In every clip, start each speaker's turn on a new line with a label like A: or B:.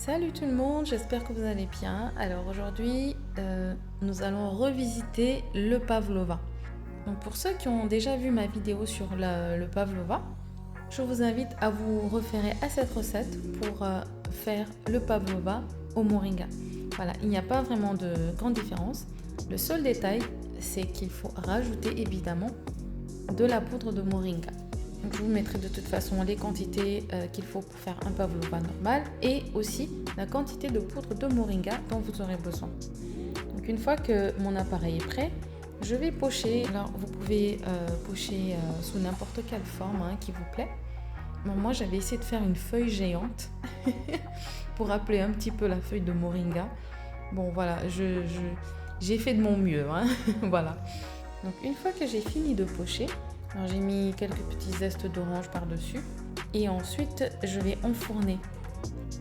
A: Salut tout le monde, j'espère que vous allez bien. Alors aujourd'hui, nous allons revisiter le pavlova. Donc pour ceux qui ont déjà vu ma vidéo sur le pavlova, je vous invite à vous référer à cette recette pour faire le pavlova au moringa. Voilà, il n'y a pas vraiment de grande différence. Le seul détail, c'est qu'il faut rajouter évidemment de la poudre de moringa. Donc je vous mettrai de toute façon les quantités qu'il faut pour faire un pavlova normal et aussi la quantité de poudre de moringa dont vous aurez besoin. Donc une fois que mon appareil est prêt, je vais pocher. Alors vous pouvez pocher sous n'importe quelle forme qui vous plaît. Bon, moi j'avais essayé de faire une feuille géante pour rappeler un petit peu la feuille de moringa. Bon voilà, j'ai fait de mon mieux. Voilà. Donc une fois que j'ai fini de pocher, alors j'ai mis quelques petits zestes d'orange par-dessus et ensuite je vais enfourner.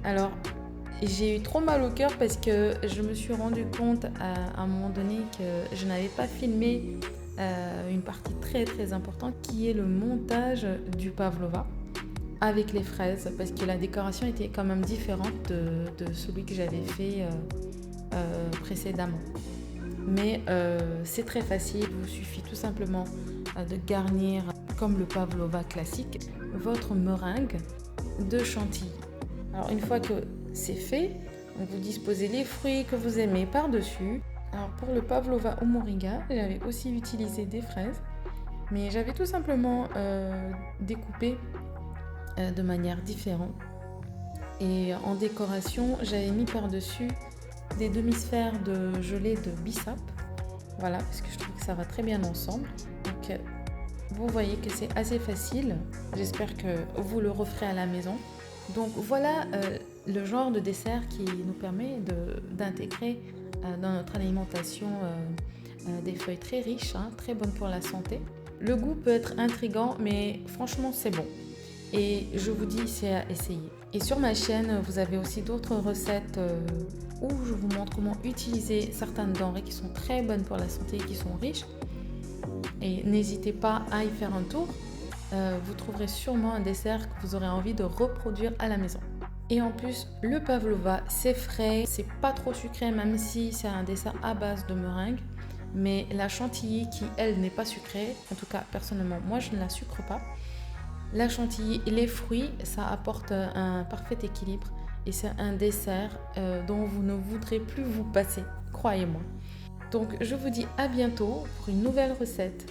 A: Alors j'ai eu trop mal au cœur parce que je me suis rendu compte à un moment donné que je n'avais pas filmé une partie très très importante qui est le montage du pavlova avec les fraises, parce que la décoration était quand même différente de celui que j'avais fait précédemment. Mais c'est très facile, il vous suffit tout simplement de garnir, comme le pavlova classique, votre meringue de chantilly. Alors une fois que c'est fait, vous disposez les fruits que vous aimez par-dessus. Alors pour le pavlova au moringa, j'avais aussi utilisé des fraises, mais j'avais tout simplement découpé de manière différente. Et en décoration, j'avais mis par-dessus des demi-sphères de gelée de bissap. Voilà, parce que je trouve que ça va très bien ensemble. Donc, vous voyez que c'est assez facile. J'espère que vous le referez à la maison. Donc, voilà le genre de dessert qui nous permet d'intégrer dans notre alimentation des feuilles très riches, très bonnes pour la santé. Le goût peut être intriguant, mais franchement, c'est bon. Et je vous dis, c'est à essayer. Et sur ma chaîne, vous avez aussi d'autres recettes où je vous montre comment utiliser certaines denrées qui sont très bonnes pour la santé et qui sont riches. Et n'hésitez pas à y faire un tour. Vous trouverez sûrement un dessert que vous aurez envie de reproduire à la maison. Et en plus, le pavlova, c'est frais, c'est pas trop sucré, même si c'est un dessert à base de meringue. Mais la chantilly, qui elle n'est pas sucrée, en tout cas personnellement, moi je ne la sucre pas. La chantilly et les fruits, ça apporte un parfait équilibre et c'est un dessert dont vous ne voudrez plus vous passer, croyez-moi. Donc je vous dis à bientôt pour une nouvelle recette.